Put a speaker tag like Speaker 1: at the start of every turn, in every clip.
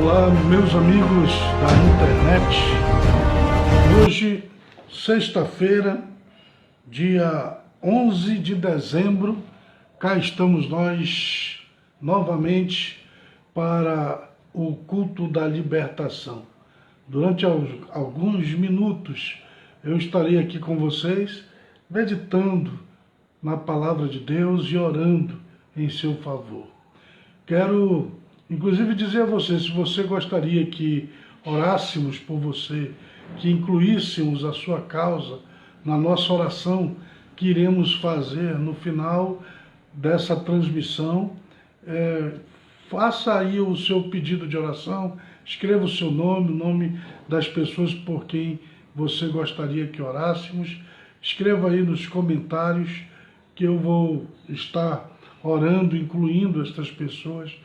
Speaker 1: Olá, meus amigos da internet. Hoje, sexta-feira, dia 11 de dezembro, cá estamos nós novamente para o culto da libertação. Durante alguns minutos eu estarei aqui com vocês, meditando na palavra de Deus e orando em seu favor. Quero inclusive dizer a você, se você gostaria que orássemos por você, que incluíssemos a sua causa na nossa oração que iremos fazer no final dessa transmissão, faça aí o seu pedido de oração, escreva o seu nome, o nome das pessoas por quem você gostaria que orássemos, escreva aí nos comentários que eu vou estar orando, incluindo estas pessoas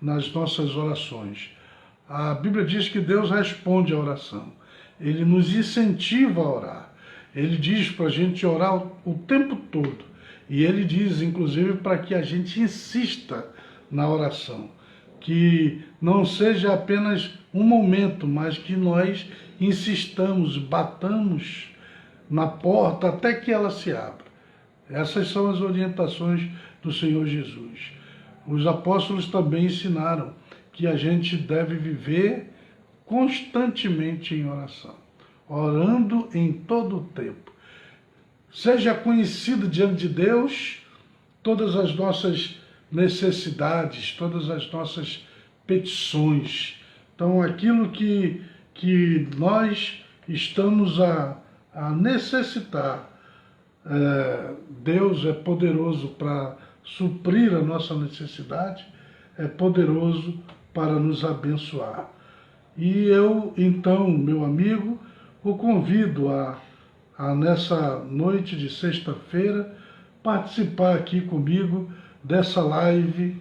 Speaker 1: nas nossas orações. A Bíblia diz que Deus responde à oração. Ele nos incentiva a orar. Ele diz para a gente orar o tempo todo. E Ele diz, inclusive, para que a gente insista na oração. Que não seja apenas um momento, mas que nós insistamos, batamos na porta até que ela se abra. Essas são as orientações do Senhor Jesus. Os apóstolos também ensinaram que a gente deve viver constantemente em oração, orando em todo o tempo. Seja conhecido diante de Deus todas as nossas necessidades, todas as nossas petições. Então, aquilo que nós estamos a necessitar, Deus é poderoso para suprir a nossa necessidade, é poderoso para nos abençoar. E eu, então, meu amigo, o convido a nessa noite de sexta-feira, participar aqui comigo dessa live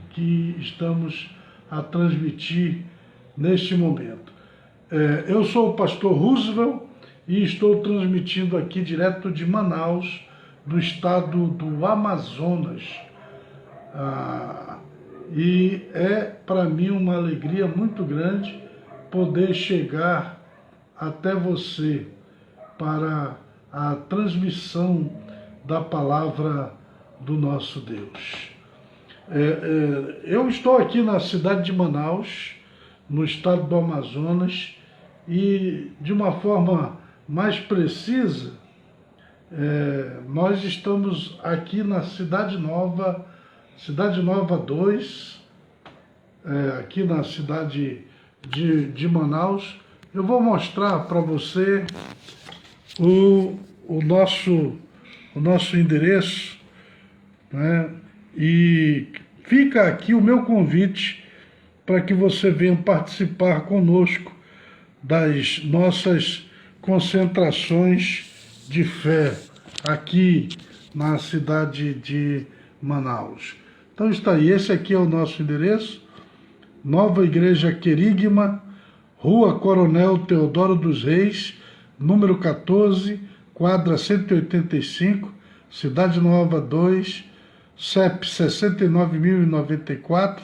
Speaker 1: que estamos a transmitir neste momento. Eu sou o pastor Roosevelt e estou transmitindo aqui direto de Manaus, do estado do Amazonas. E é para mim uma alegria muito grande poder chegar até você para a transmissão da palavra do nosso Deus. Eu estou aqui na cidade de Manaus, no estado do Amazonas, e de uma forma mais precisa, nós estamos aqui na Cidade Nova 2, aqui na cidade de Manaus. Eu vou mostrar para você o nosso endereço, né? E fica aqui o meu convite para que você venha participar conosco das nossas concentrações de fé aqui na cidade de Manaus. Então está aí, esse aqui é o nosso endereço, Nova Igreja Querigma, Rua Coronel Teodoro dos Reis, número 14, quadra 185, Cidade Nova 2, CEP 69.094,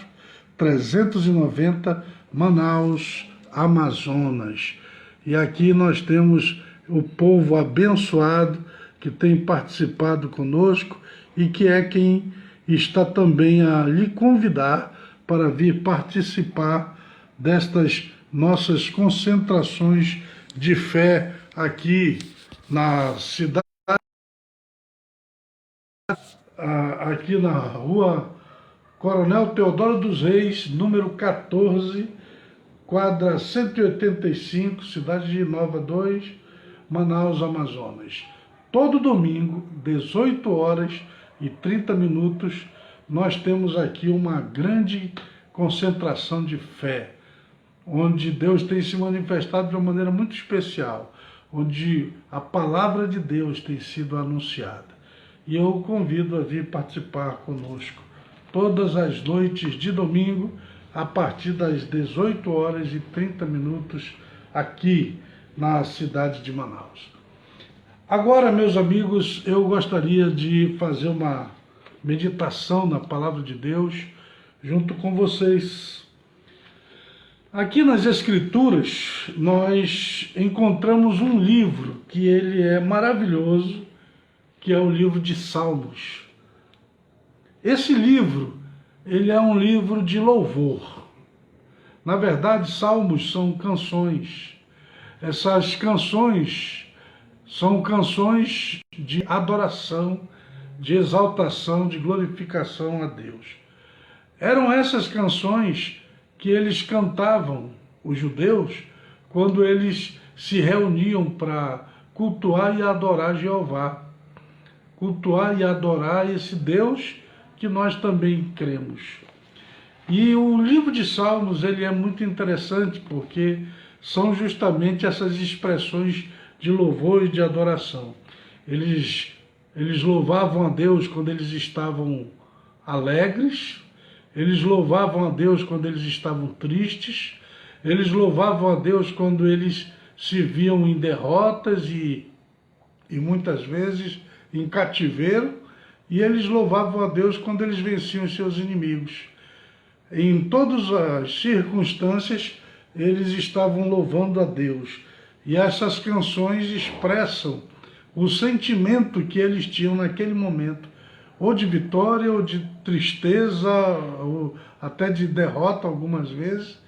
Speaker 1: 390, Manaus, Amazonas. E aqui nós temos o povo abençoado que tem participado conosco e que é quem está também a lhe convidar para vir participar destas nossas concentrações de fé aqui na cidade, aqui na Rua Coronel Teodoro dos Reis, número 14, quadra 185, Cidade de Nova 2, Manaus, Amazonas. Todo domingo, 18h30, nós temos aqui uma grande concentração de fé, onde Deus tem se manifestado de uma maneira muito especial, onde a palavra de Deus tem sido anunciada. E eu o convido a vir participar conosco todas as noites de domingo, a partir das 18h30, aqui na cidade de Manaus. Agora, meus amigos, eu gostaria de fazer uma meditação na palavra de Deus junto com vocês. Aqui nas Escrituras, nós encontramos um livro que ele é maravilhoso, que é o livro de Salmos. Esse livro, ele é um livro de louvor. Na verdade, Salmos são canções. Essas canções são canções de adoração, de exaltação, de glorificação a Deus. Eram essas canções que eles cantavam, os judeus, quando eles se reuniam para cultuar e adorar Jeová. Cultuar e adorar esse Deus que nós também cremos. E o livro de Salmos, ele é muito interessante porque são justamente essas expressões de louvor e de adoração. Eles louvavam a Deus quando eles estavam alegres, eles louvavam a Deus quando eles estavam tristes, eles louvavam a Deus quando eles se viam em derrotas e muitas vezes em cativeiro, e eles louvavam a Deus quando eles venciam os seus inimigos. Em todas as circunstâncias, eles estavam louvando a Deus. E essas canções expressam o sentimento que eles tinham naquele momento, ou de vitória, ou de tristeza, ou até de derrota algumas vezes.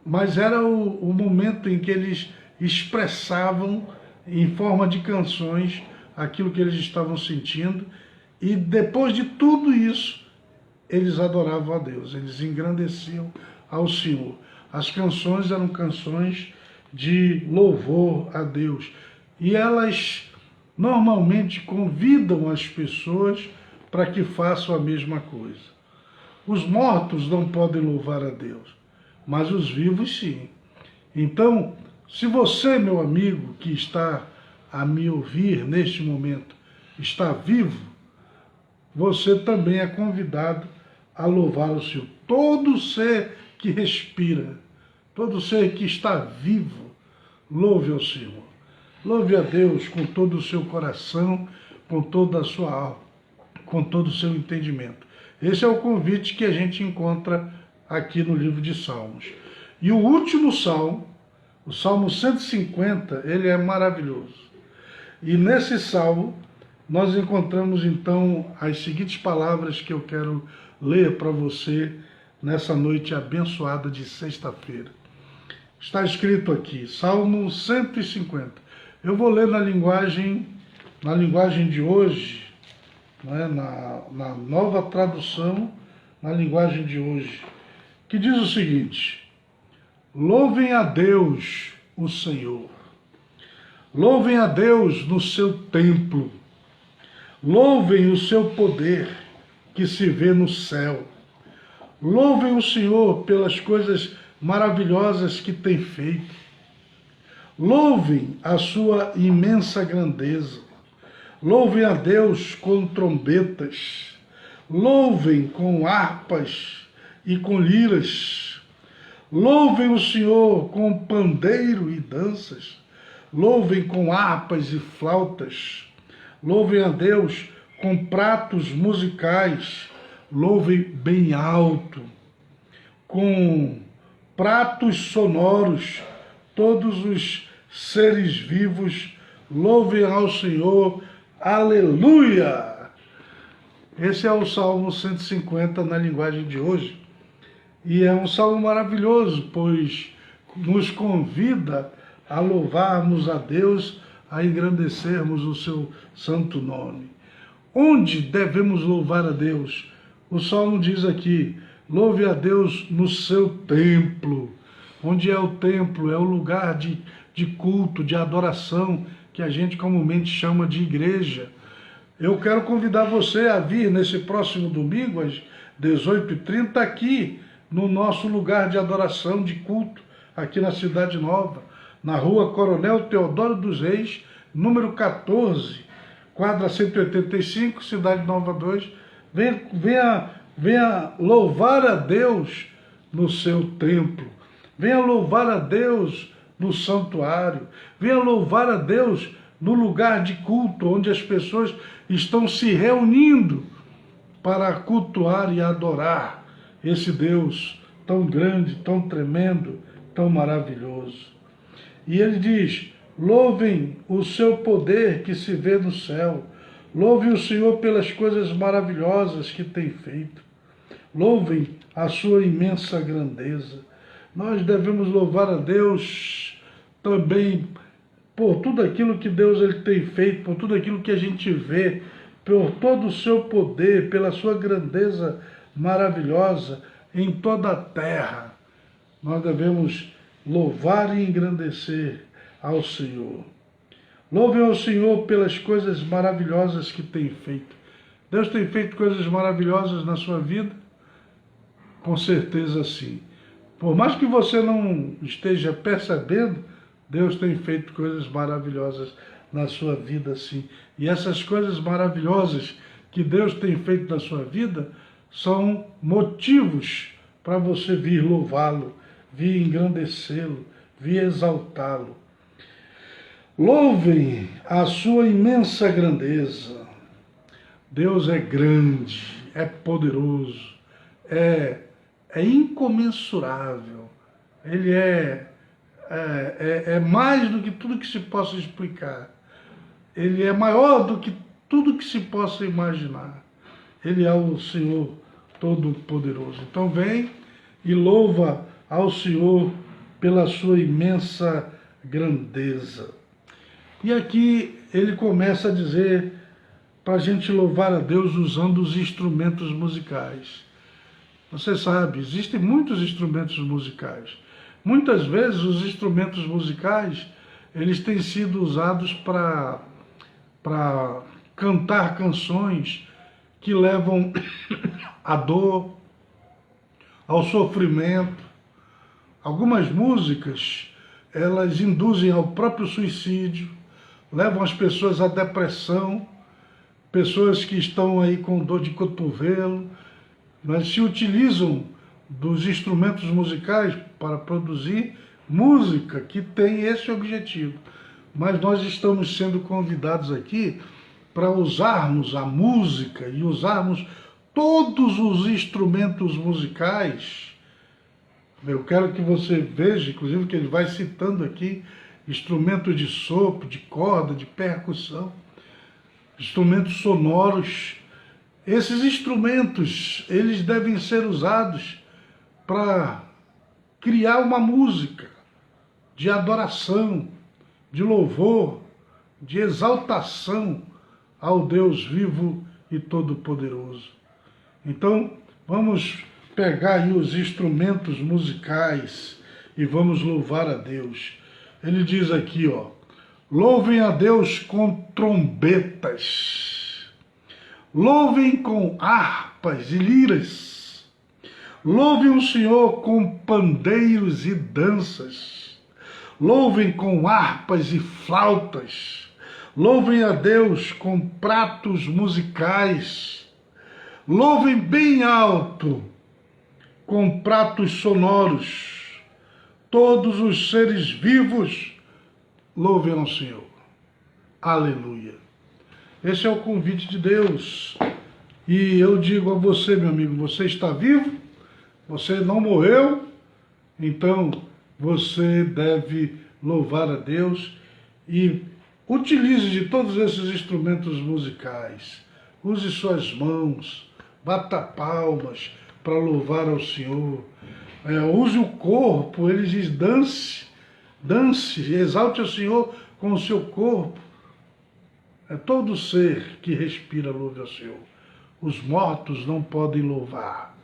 Speaker 1: Mas era o momento em que eles expressavam em forma de canções aquilo que eles estavam sentindo, e depois de tudo isso, eles adoravam a Deus, eles engrandeciam ao Senhor. As canções eram canções de louvor a Deus, e elas normalmente convidam as pessoas para que façam a mesma coisa. Os mortos não podem louvar a Deus, mas os vivos sim. Então, se você, meu amigo, que está a me ouvir neste momento, está vivo, você também é convidado a louvar o Senhor. Todo ser que respira, todo ser que está vivo, louve ao Senhor. Louve a Deus com todo o seu coração, com toda a sua alma, com todo o seu entendimento. Esse é o convite que a gente encontra aqui no livro de Salmos. E o último salmo, o Salmo 150, ele é maravilhoso. E nesse salmo, nós encontramos então as seguintes palavras que eu quero ler para você nessa noite abençoada de sexta-feira. Está escrito aqui, Salmo 150. Eu vou ler na linguagem de hoje, né, na nova tradução, na linguagem de hoje, que diz o seguinte: louvem a Deus, o Senhor. Louvem a Deus no seu templo. Louvem o seu poder que se vê no céu. Louvem o Senhor pelas coisas maravilhosas que tem feito. Louvem a sua imensa grandeza. Louvem a Deus com trombetas. Louvem com harpas e com liras. Louvem o Senhor com pandeiro e danças. Louvem com harpas e flautas. Louvem a Deus com pratos musicais. Louvem bem alto, com pratos sonoros. Todos os seres vivos louvem ao Senhor. Aleluia! Esse é o Salmo 150 na linguagem de hoje. E é um salmo maravilhoso, pois nos convida a louvarmos a Deus, a engrandecermos o seu santo nome. Onde devemos louvar a Deus? O salmo diz aqui, louve a Deus no seu templo. Onde é o templo? É o lugar de culto, de adoração, que a gente comumente chama de igreja. Eu quero convidar você a vir nesse próximo domingo, às 18h30, aqui no nosso lugar de adoração, de culto, aqui na Cidade Nova, na rua Coronel Teodoro dos Reis, número 14, quadra 185, Cidade Nova 2. Venha louvar a Deus no seu templo. Venha louvar a Deus no santuário. Venha louvar a Deus no lugar de culto, onde as pessoas estão se reunindo para cultuar e adorar esse Deus tão grande, tão tremendo, tão maravilhoso. E ele diz: louvem o seu poder que se vê no céu, louvem o Senhor pelas coisas maravilhosas que tem feito, louvem a sua imensa grandeza. Nós devemos louvar a Deus também por tudo aquilo que Deus ele tem feito, por tudo aquilo que a gente vê, por todo o seu poder, pela sua grandeza maravilhosa em toda a terra. Nós devemos louvar e engrandecer ao Senhor. Louvem ao Senhor pelas coisas maravilhosas que tem feito. Deus tem feito coisas maravilhosas na sua vida? Com certeza sim. Por mais que você não esteja percebendo, Deus tem feito coisas maravilhosas na sua vida, sim. E essas coisas maravilhosas que Deus tem feito na sua vida são motivos para você vir louvá-lo, vir engrandecê-lo, vir exaltá-lo. Louvem a sua imensa grandeza. Deus é grande, é poderoso, é incomensurável. Ele é mais do que tudo que se possa explicar. Ele é maior do que tudo que se possa imaginar. Ele é o Senhor Todo-Poderoso. Então vem e louva ao Senhor pela sua imensa grandeza. E aqui ele começa a dizer para a gente louvar a Deus usando os instrumentos musicais. Você sabe, existem muitos instrumentos musicais. Muitas vezes os instrumentos musicais, eles têm sido usados para cantar canções que levam à dor, ao sofrimento. Algumas músicas, elas induzem ao próprio suicídio, levam as pessoas à depressão, pessoas que estão aí com dor de cotovelo, mas se utilizam dos instrumentos musicais para produzir música que tem esse objetivo. Mas nós estamos sendo convidados aqui para usarmos a música e usarmos todos os instrumentos musicais. Eu quero que você veja, inclusive, que ele vai citando aqui instrumentos de sopro, de corda, de percussão, instrumentos sonoros. Esses instrumentos, eles devem ser usados para criar uma música de adoração, de louvor, de exaltação ao Deus vivo e todo-poderoso. Então, vamos pegar aí os instrumentos musicais e vamos louvar a Deus. Ele diz aqui, ó: louvem a Deus com trombetas, louvem com harpas e liras, louvem o Senhor com pandeiros e danças, louvem com harpas e flautas, louvem a Deus com pratos musicais, louvem bem alto com pratos sonoros, todos os seres vivos louvem ao Senhor. Aleluia. Esse é o convite de Deus. E eu digo a você, meu amigo, você está vivo? Você não morreu? Então você deve louvar a Deus e utilize de todos esses instrumentos musicais. Use suas mãos, bata palmas para louvar ao Senhor. Use o corpo, ele diz: dance, dance, exalte o Senhor com o seu corpo. Todo ser que respira louve ao Senhor. Os mortos não podem louvar,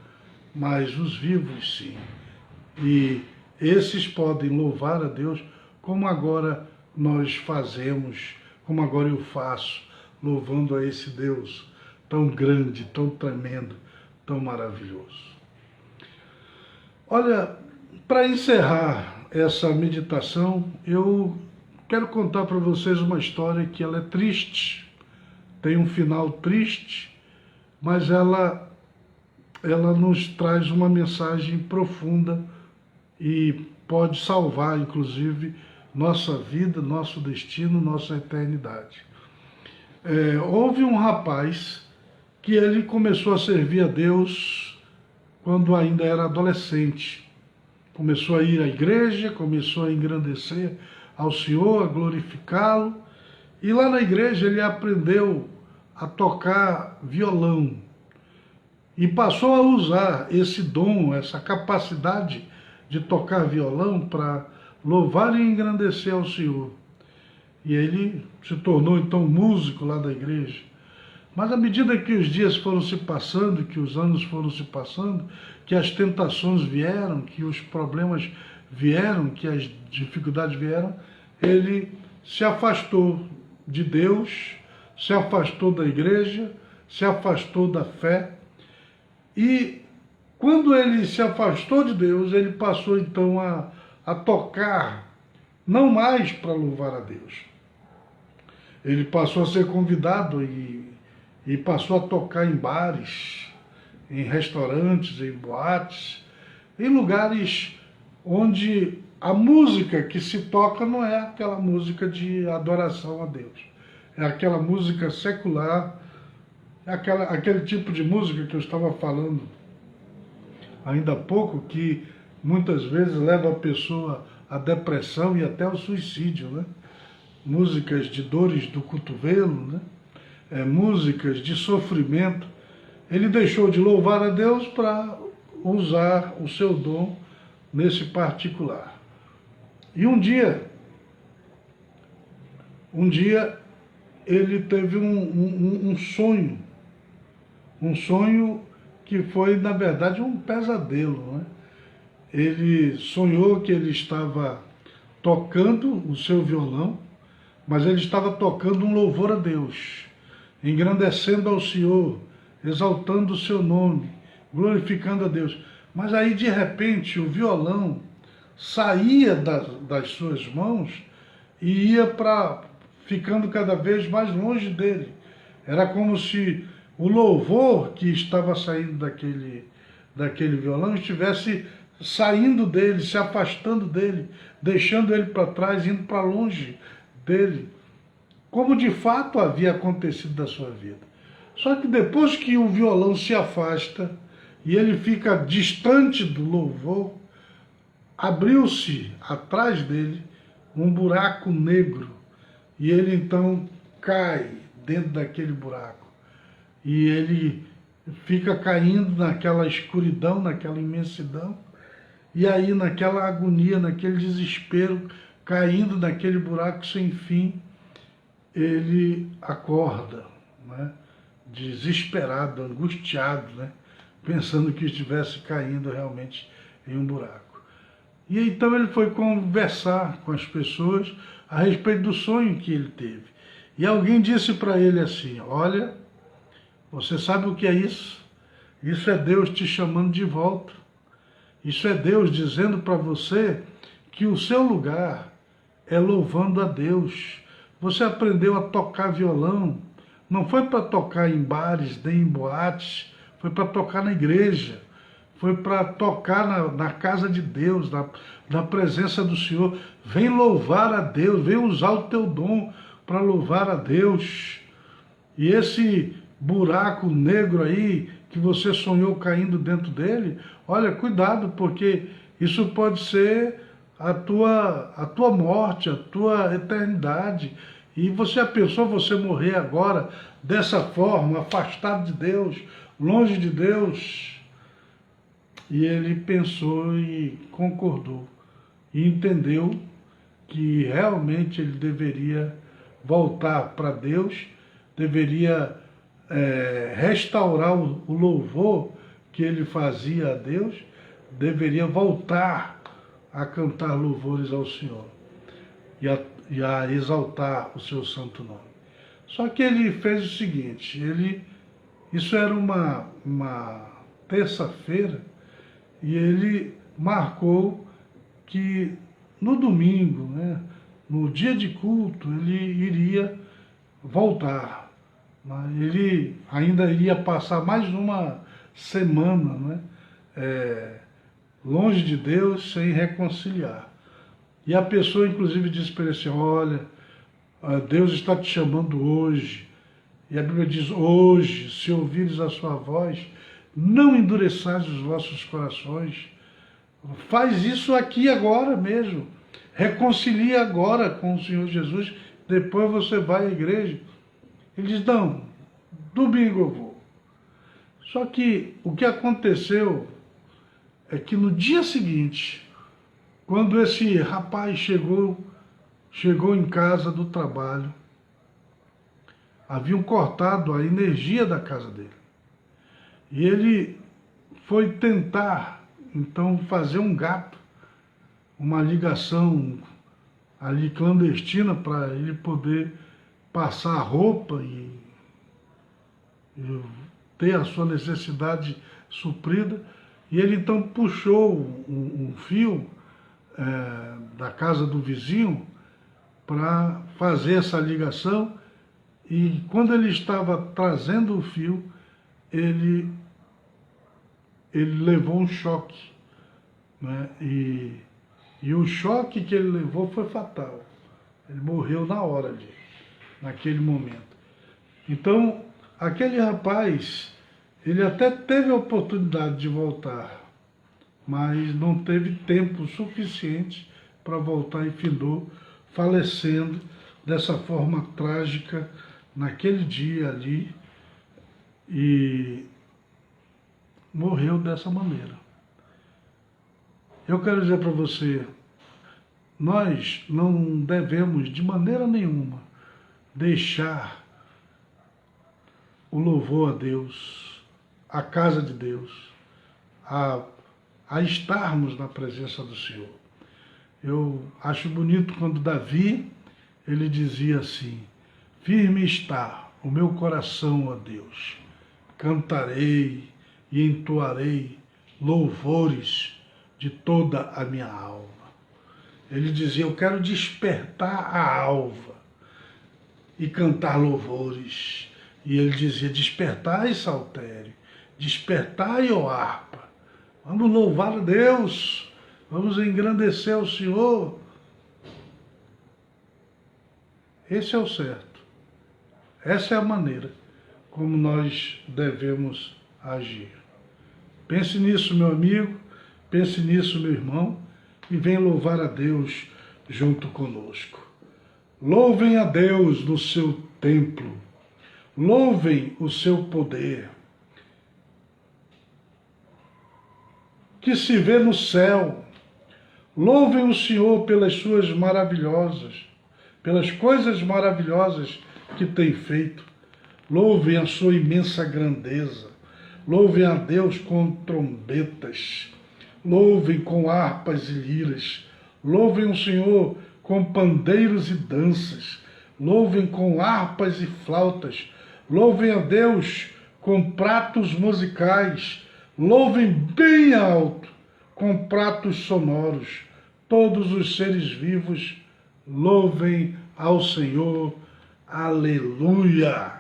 Speaker 1: mas os vivos sim. E esses podem louvar a Deus como agora nós fazemos, como agora eu faço, louvando a esse Deus tão grande, tão tremendo, tão maravilhoso. Olha, para encerrar essa meditação, eu quero contar para vocês uma história que ela é triste, tem um final triste, mas ela nos traz uma mensagem profunda e pode salvar, inclusive, nossa vida, nosso destino, nossa eternidade. Houve um rapaz que ele começou a servir a Deus quando ainda era adolescente. Começou a ir à igreja, começou a engrandecer ao Senhor, a glorificá-lo. E lá na igreja ele aprendeu a tocar violão. E passou a usar esse dom, essa capacidade de tocar violão para louvar e engrandecer ao Senhor. E ele se tornou então músico lá da igreja. Mas à medida que os dias foram se passando, que os anos foram se passando, que as tentações vieram, que os problemas vieram, que as dificuldades vieram, ele se afastou de Deus, se afastou da igreja, se afastou da fé. E quando ele se afastou de Deus, ele passou então a tocar, não mais para louvar a Deus. Ele passou a ser convidado e passou a tocar em bares, em restaurantes, em boates, em lugares onde a música que se toca não é aquela música de adoração a Deus. É aquela música secular, aquele tipo de música que eu estava falando ainda há pouco, que muitas vezes leva a pessoa à depressão e até ao suicídio, né? Músicas de dores do cotovelo, né? Músicas de sofrimento. Ele deixou de louvar a Deus para usar o seu dom nesse particular. E um dia ele teve um sonho que foi, na verdade, um pesadelo, né? Ele sonhou que ele estava tocando o seu violão, mas ele estava tocando um louvor a Deus, engrandecendo ao Senhor, exaltando o seu nome, glorificando a Deus. Mas aí, de repente, o violão saía das suas mãos e ia ficando cada vez mais longe dele. Era como se o louvor que estava saindo daquele violão estivesse saindo dele, se afastando dele, deixando ele para trás, indo para longe dele, como de fato havia acontecido da sua vida. Só que depois que o violão se afasta e ele fica distante do louvor, abriu-se atrás dele um buraco negro e ele então cai dentro daquele buraco. E ele fica caindo naquela escuridão, naquela imensidão, e aí naquela agonia, naquele desespero, caindo naquele buraco sem fim, ele acorda, né? Desesperado, angustiado, né? Pensando que estivesse caindo realmente em um buraco. E então ele foi conversar com as pessoas a respeito do sonho que ele teve. E alguém disse para ele assim: olha, você sabe o que é isso? Isso é Deus te chamando de volta. Isso é Deus dizendo para você que o seu lugar é louvando a Deus. Você aprendeu a tocar violão, não foi para tocar em bares, nem em boates, foi para tocar na igreja, foi para tocar na casa de Deus, na presença do Senhor. Vem louvar a Deus, vem usar o teu dom para louvar a Deus. E esse buraco negro aí, que você sonhou caindo dentro dele, olha, cuidado, porque isso pode ser a tua morte, a tua eternidade. E você já pensou você morrer agora dessa forma, afastado de Deus, longe de Deus? E ele pensou e concordou, e entendeu que realmente ele deveria voltar para Deus, deveria restaurar o louvor que ele fazia a Deus, deveria voltar a cantar louvores ao Senhor e a exaltar o seu santo nome. Só que ele fez o seguinte, isso era uma terça-feira, e ele marcou que no domingo, né, no dia de culto, ele iria voltar. Ele ainda iria passar mais uma semana, né, longe de Deus, sem reconciliar. E a pessoa, inclusive, disse para ele assim: olha, Deus está te chamando hoje. E a Bíblia diz: hoje, se ouvires a sua voz, não endureçais os vossos corações. Faz isso aqui agora mesmo. Reconcilia agora com o Senhor Jesus, depois você vai à igreja. Ele diz, não, domingo eu vou. Só que o que aconteceu é que no dia seguinte, quando esse rapaz chegou em casa do trabalho, haviam cortado a energia da casa dele. E ele foi tentar, então, fazer um gato, uma ligação ali clandestina para ele poder passar a roupa e ter a sua necessidade suprida. E ele então puxou um fio da casa do vizinho para fazer essa ligação, e quando ele estava trazendo o fio, ele levou um choque, né? E o choque que ele levou foi fatal. Ele morreu na hora, naquele momento. Então, aquele rapaz, ele até teve a oportunidade de voltar, mas não teve tempo suficiente para voltar e findou falecendo dessa forma trágica naquele dia ali, e morreu dessa maneira. Eu quero dizer para você, nós não devemos de maneira nenhuma deixar o louvor a Deus, a casa de Deus, a estarmos na presença do Senhor. Eu acho bonito quando Davi, ele dizia assim, firme está o meu coração a Deus, cantarei e entoarei louvores de toda a minha alma. Ele dizia, eu quero despertar a alva e cantar louvores. E ele dizia, despertai saltério, despertai, ó harpa, vamos louvar a Deus, vamos engrandecer o Senhor. Esse é o certo. Essa é a maneira como nós devemos agir. Pense nisso, meu amigo, pense nisso, meu irmão, e venha louvar a Deus junto conosco. Louvem a Deus no seu templo, louvem o seu poder, que se vê no céu. Louvem o Senhor pelas suas pelas coisas maravilhosas que tem feito. Louvem a sua imensa grandeza. Louvem a Deus com trombetas. Louvem com harpas e liras. Louvem o Senhor com pandeiros e danças. Louvem com harpas e flautas. Louvem a Deus com pratos musicais. Louvem bem alto com pratos sonoros. Todos os seres vivos louvem ao Senhor. Aleluia!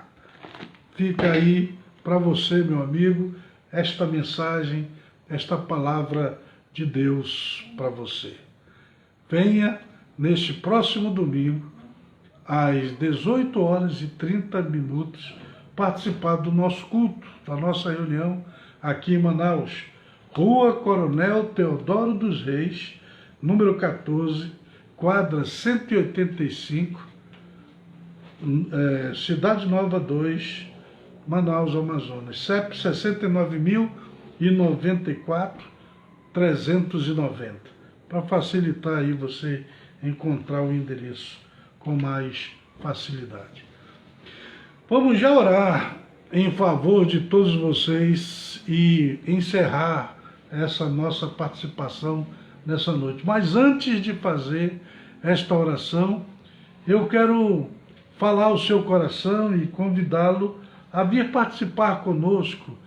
Speaker 1: Fica aí para você, meu amigo, esta mensagem, esta palavra de Deus para você. Venha neste próximo domingo, às 18h30, participar do nosso culto, da nossa reunião aqui em Manaus, Rua Coronel Teodoro dos Reis, número 14, quadra 185, Cidade Nova 2, Manaus, Amazonas, CEP 69.094.390, para facilitar aí você encontrar o endereço com mais facilidade. Vamos já orar em favor de todos vocês e encerrar essa nossa participação nessa noite. Mas antes de fazer esta oração, eu quero falar ao seu coração e convidá-lo a vir participar conosco,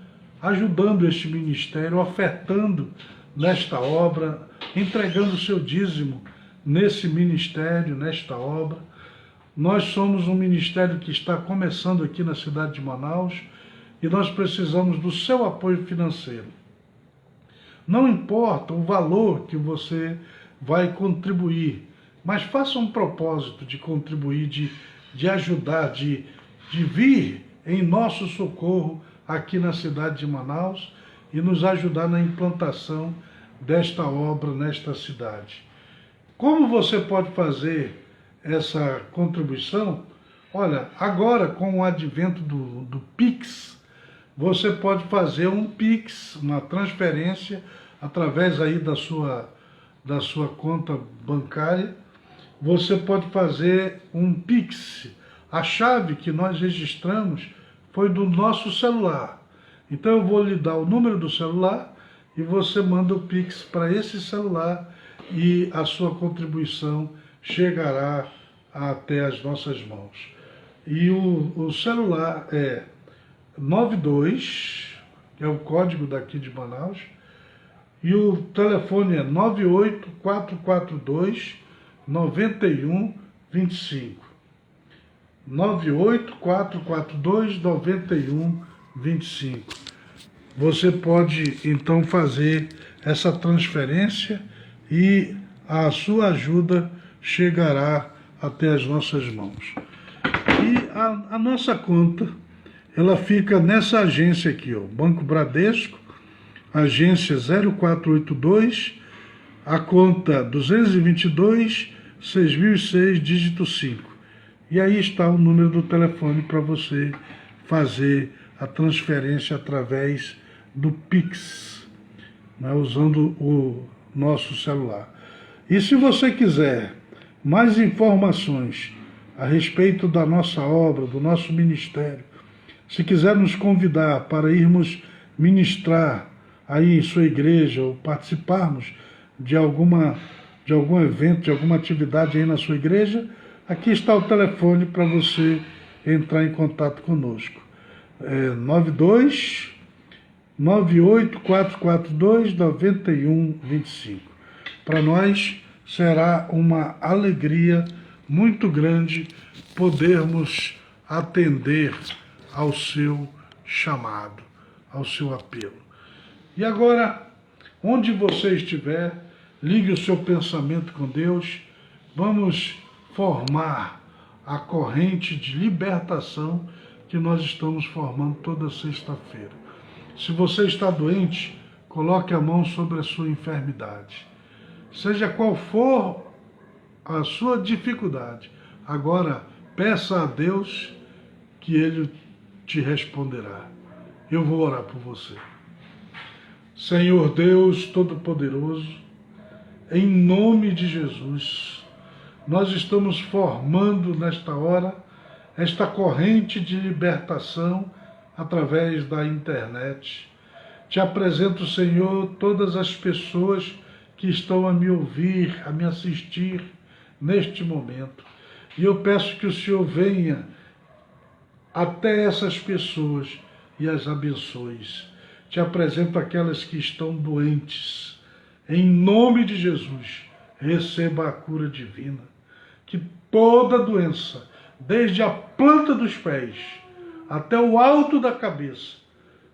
Speaker 1: ajudando este ministério, ofertando nesta obra, entregando o seu dízimo nesse ministério, nesta obra. Nós somos um ministério que está começando aqui na cidade de Manaus e nós precisamos do seu apoio financeiro. Não importa o valor que você vai contribuir, mas faça um propósito de contribuir, de ajudar, de vir em nosso socorro aqui na cidade de Manaus, e nos ajudar na implantação desta obra nesta cidade. Como você pode fazer essa contribuição? Olha, agora com o advento do Pix, você pode fazer um Pix, uma transferência, através aí da sua conta bancária. Você pode fazer um Pix. A chave que nós registramos foi do nosso celular. Então eu vou lhe dar o número do celular e você manda o Pix para esse celular e a sua contribuição chegará até as nossas mãos. E o celular é 92, que é o código daqui de Manaus, e o telefone é 98442-9125. 98442-9125. Você pode então fazer essa transferência e a sua ajuda chegará até as nossas mãos. E a nossa conta, ela fica nessa agência aqui, ó, Banco Bradesco, agência 0482, a conta 222-6006, dígito 5. E aí está o número do telefone para você fazer a transferência através do Pix, né, usando o nosso celular. E se você quiser mais informações a respeito da nossa obra, do nosso ministério, se quiser nos convidar para irmos ministrar aí em sua igreja ou participarmos de algum evento, de alguma atividade aí na sua igreja, aqui está o telefone para você entrar em contato conosco. 98442-9125. Para nós será uma alegria muito grande podermos atender ao seu chamado, ao seu apelo. E agora, onde você estiver, ligue o seu pensamento com Deus, vamos formar a corrente de libertação que nós estamos formando toda sexta-feira. Se você está doente, coloque a mão sobre a sua enfermidade. Seja qual for a sua dificuldade, agora peça a Deus que Ele te responderá. Eu vou orar por você. Senhor Deus Todo-Poderoso, em nome de Jesus, nós estamos formando nesta hora esta corrente de libertação através da internet. Te apresento, Senhor, todas as pessoas que estão a me ouvir, a me assistir neste momento. E eu peço que o Senhor venha até essas pessoas e as abençoe. Te apresento aquelas que estão doentes. Em nome de Jesus, receba a cura divina. Que toda doença, desde a planta dos pés até o alto da cabeça,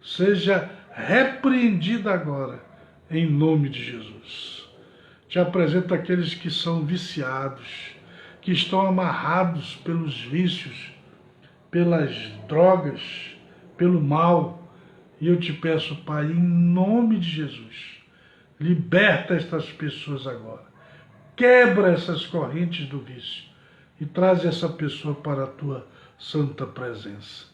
Speaker 1: seja repreendida agora, em nome de Jesus. Te apresento aqueles que são viciados, que estão amarrados pelos vícios, pelas drogas, pelo mal. E eu te peço, Pai, em nome de Jesus, liberta estas pessoas agora. Quebra essas correntes do vício e traz essa pessoa para a tua santa presença.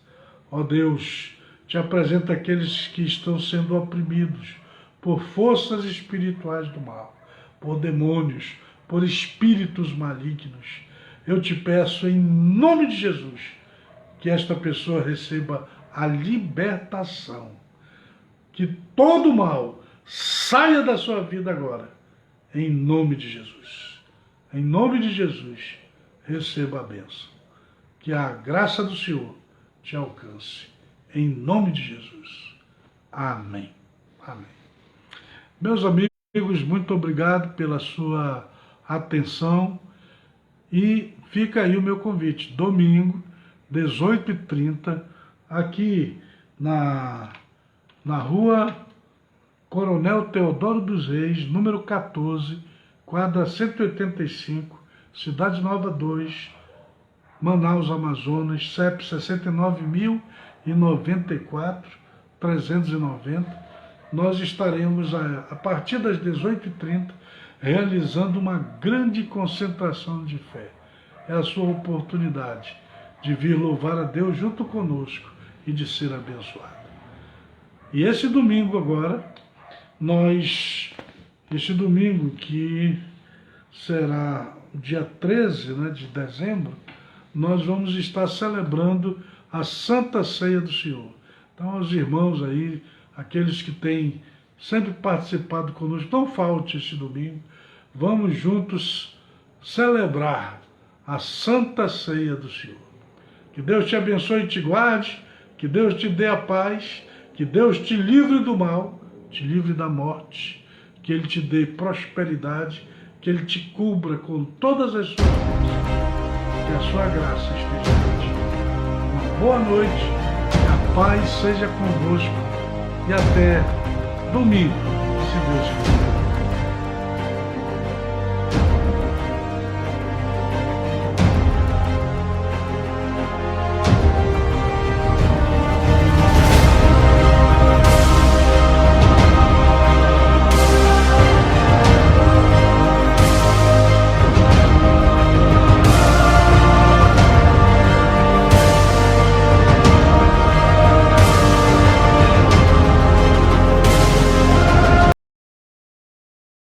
Speaker 1: Ó Deus, te apresento aqueles que estão sendo oprimidos por forças espirituais do mal, por demônios, por espíritos malignos. Eu te peço em nome de Jesus que esta pessoa receba a libertação, que todo mal saia da sua vida agora, em nome de Jesus. Em nome de Jesus, receba a bênção. Que a graça do Senhor te alcance. Em nome de Jesus. Amém. Amém. Meus amigos, muito obrigado pela sua atenção. E fica aí o meu convite. Domingo, 18h30, aqui na rua Coronel Teodoro dos Reis, número 14, quadra 185, Cidade Nova 2, Manaus, Amazonas, CEP 69.094-390, nós estaremos, a partir das 18h30, realizando uma grande concentração de fé. É a sua oportunidade de vir louvar a Deus junto conosco e de ser abençoado. E esse domingo agora, este domingo que será dia 13, de dezembro, nós vamos estar celebrando a Santa Ceia do Senhor. Então, os irmãos aí, aqueles que têm sempre participado conosco, não falte este domingo, vamos juntos celebrar a Santa Ceia do Senhor. Que Deus te abençoe e te guarde, que Deus te dê a paz, que Deus te livre do mal, te livre da morte, que Ele te dê prosperidade, que Ele te cubra com todas as suas bênçãos, que a sua graça esteja contigo. Uma boa noite, que a paz seja convosco e até domingo, se Deus quiser.